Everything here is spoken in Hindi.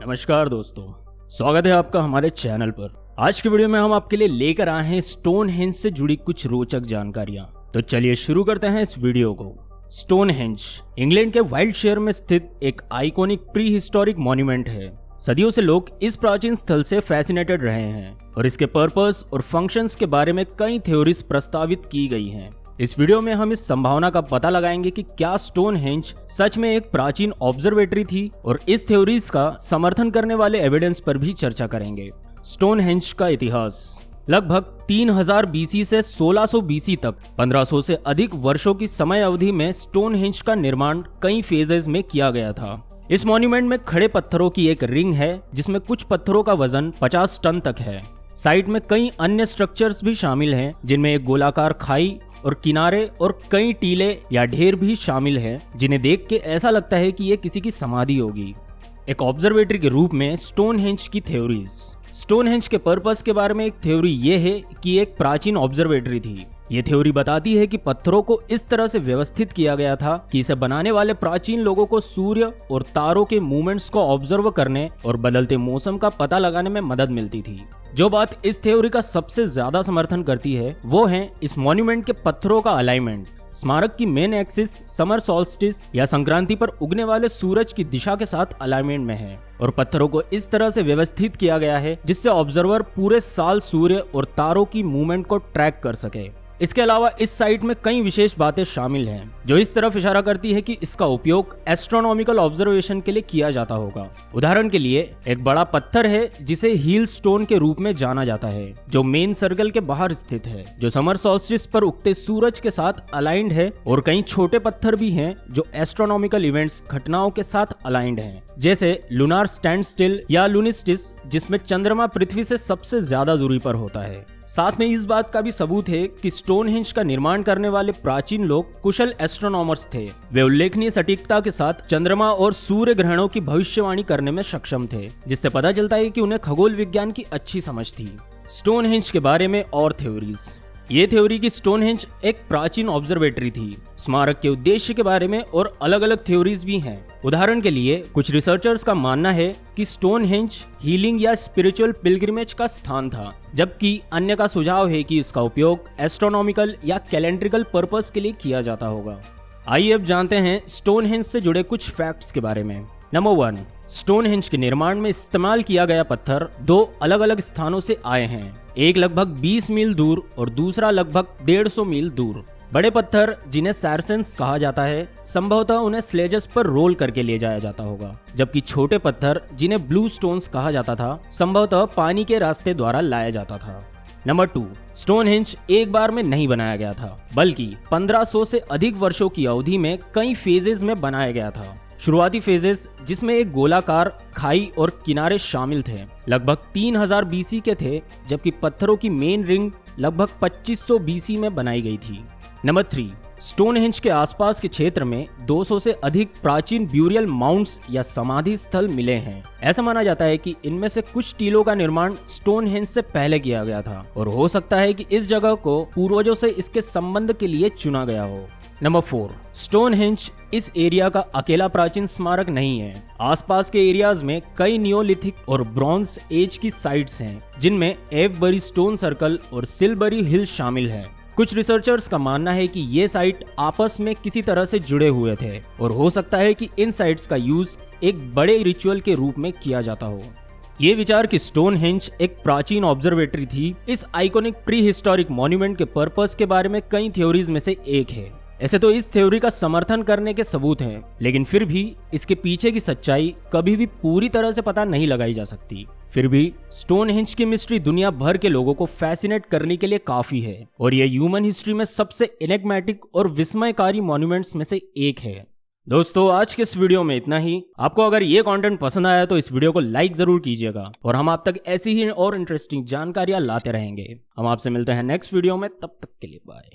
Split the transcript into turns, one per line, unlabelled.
नमस्कार दोस्तों, स्वागत है आपका हमारे चैनल पर। आज के वीडियो में हम आपके लिए लेकर आए हैं स्टोनहेंज से जुड़ी कुछ रोचक जानकारियां। तो चलिए शुरू करते हैं इस वीडियो को। स्टोनहेंज इंग्लैंड के वाइल्डशायर में स्थित एक आइकॉनिक प्री हिस्टोरिक मॉन्यूमेंट है। सदियों से लोग इस प्राचीन स्थल से फैसिनेटेड रहे हैं और इसके पर्पस और फंक्शंस के बारे में कई थ्योरीज प्रस्तावित की गई हैं। इस वीडियो में हम इस संभावना का पता लगाएंगे कि क्या स्टोनहेंज सच में एक प्राचीन ऑब्जर्वेटरी थी, और इस थ्योरीज का समर्थन करने वाले एविडेंस पर भी चर्चा करेंगे। स्टोनहेंज का इतिहास लगभग 3000 बीसी से 1600 बीसी तक 1500 से अधिक वर्षों की समय अवधि में स्टोनहेंज का निर्माण कई फेजेस में किया गया था। इस मॉन्यूमेंट में खड़े पत्थरों की एक रिंग है जिसमें कुछ पत्थरों का वजन 50 टन तक है। साइड में कई अन्य स्ट्रक्चर्स भी शामिल हैं, जिनमें एक गोलाकार खाई और किनारे और कई टीले या ढेर भी शामिल हैं, जिन्हें देख के ऐसा लगता है कि ये किसी की समाधि होगी। एक ऑब्जर्वेटरी के रूप में स्टोनहेंज की थ्योरीज। स्टोनहेंज के पर्पस के बारे में एक थ्योरी ये है कि एक प्राचीन ऑब्जर्वेटरी थी। ये थ्योरी बताती है कि पत्थरों को इस तरह से व्यवस्थित किया गया था कि इसे बनाने वाले प्राचीन लोगों को सूर्य और तारों के मूवमेंट्स को ऑब्जर्व करने और बदलते मौसम का पता लगाने में मदद मिलती थी। जो बात इस थ्योरी का सबसे ज्यादा समर्थन करती है वो है इस मॉन्यूमेंट के पत्थरों का अलाइनमेंट। स्मारक की मेन एक्सिस समर सॉल्स्टिस या संक्रांति पर उगने वाले सूरज की दिशा के साथ अलाइनमेंट में है, और पत्थरों को इस तरह से व्यवस्थित किया गया है जिससे ऑब्जर्वर पूरे साल सूर्य और तारों की मूवमेंट को ट्रैक कर सके। इसके अलावा इस साइट में कई विशेष बातें शामिल हैं जो इस तरफ इशारा करती है कि इसका उपयोग एस्ट्रोनॉमिकल ऑब्जर्वेशन के लिए किया जाता होगा। उदाहरण के लिए एक बड़ा पत्थर है जिसे हील स्टोन के रूप में जाना जाता है, जो मेन सर्कल के बाहर स्थित है, जो समर सॉल्स्टिस पर उगते सूरज के साथ अलाइंड है। और कई छोटे पत्थर भी हैं जो एस्ट्रोनॉमिकल इवेंट्स घटनाओं के साथ अलाइंड हैं, जैसे लूनार स्टैंड स्टिल या लूनिस्टिस, जिसमें चंद्रमा पृथ्वी से सबसे ज्यादा दूरी पर होता है। साथ में इस बात का भी सबूत है कि स्टोनहेंज का निर्माण करने वाले प्राचीन लोग कुशल एस्ट्रोनॉमर्स थे। वे उल्लेखनीय सटीकता के साथ चंद्रमा और सूर्य ग्रहणों की भविष्यवाणी करने में सक्षम थे, जिससे पता चलता है कि उन्हें खगोल विज्ञान की अच्छी समझ थी। स्टोनहेंज के बारे में और थ्योरीज। ये थ्योरी कि स्टोनहेंज एक प्राचीन ऑब्जर्वेटरी थी, स्मारक के उद्देश्य के बारे में और अलग अलग थ्योरीज भी हैं। उदाहरण के लिए कुछ रिसर्चर्स का मानना है कि स्टोनहेंज हीलिंग या स्पिरिचुअल पिलग्रिमेज का स्थान था, जबकि अन्य का सुझाव है कि इसका उपयोग एस्ट्रोनॉमिकल या कैलेंड्रिकल पर्पस के लिए किया जाता होगा। आइए अब जानते हैं स्टोनहेंज से जुड़े कुछ फैक्ट्स के बारे में। नंबर 1, स्टोनहेंज के निर्माण में इस्तेमाल किया गया पत्थर दो अलग अलग स्थानों से आए हैं, एक लगभग 20 मील दूर और दूसरा लगभग 150 मील दूर। बड़े पत्थर जिन्हें सैरसेंस कहा जाता है, संभवतः उन्हें स्लेजेस पर रोल करके ले जाया जाता होगा, जबकि छोटे पत्थर जिन्हें ब्लू स्टोन्स कहा जाता था, संभवतः पानी के रास्ते द्वारा लाया जाता था। नंबर 2, स्टोनहेंज एक बार में नहीं बनाया गया था, बल्कि 1500 से अधिक वर्षों की अवधि में कई फेजेस में बनाया गया था। शुरुआती फेजेस जिसमें एक गोलाकार खाई और किनारे शामिल थे लगभग 3000 बीसी के थे, जबकि पत्थरों की मेन रिंग लगभग 2500 बीसी में बनाई गई थी। नंबर 3, स्टोनहेंज के आसपास के क्षेत्र में 200 से अधिक प्राचीन ब्यूरियल माउंट्स या समाधि स्थल मिले हैं। ऐसा माना जाता है कि इनमें से कुछ टीलों का निर्माण स्टोनहेंज से पहले किया गया था, और हो सकता है कि इस जगह को पूर्वजों से इसके संबंध के लिए चुना गया हो। नंबर 4, स्टोनहेंज इस एरिया का अकेला प्राचीन स्मारक नहीं है। आसपास के एरियाज में कई नियोलिथिक और ब्रॉन्ज एज की साइट्स हैं, जिनमें एवबरी स्टोन सर्कल और सिलबरी हिल शामिल है। कुछ रिसर्चर्स का मानना है कि ये साइट आपस में किसी तरह से जुड़े हुए थे, और हो सकता है कि इन साइट्स का यूज एक बड़े रिचुअल के रूप में किया जाता हो। ये विचार कि स्टोनहेंज एक प्राचीन ऑब्जर्वेटरी थी, इस आइकॉनिक प्री हिस्टोरिक मॉन्यूमेंट के पर्पस के बारे में कई थ्योरीज में से एक है। ऐसे तो इस थ्योरी का समर्थन करने के सबूत हैं, लेकिन फिर भी इसके पीछे की सच्चाई कभी भी पूरी तरह से पता नहीं लगाई जा सकती। फिर भी स्टोनहेंज की मिस्ट्री दुनिया भर के लोगों को फैसिनेट करने के लिए काफी है, और यह ह्यूमन हिस्ट्री में सबसे एनिग्मेटिक और विस्मयकारी मॉन्यूमेंट्स में से एक है। दोस्तों, आज के इस वीडियो में इतना ही। आपको अगर ये कंटेंट पसंद आया तो इस वीडियो को लाइक जरूर कीजिएगा, और हम आप तक ऐसी ही और इंटरेस्टिंग जानकारियां लाते रहेंगे। हम आपसे मिलते हैं नेक्स्ट वीडियो में, तब तक के लिए बाय।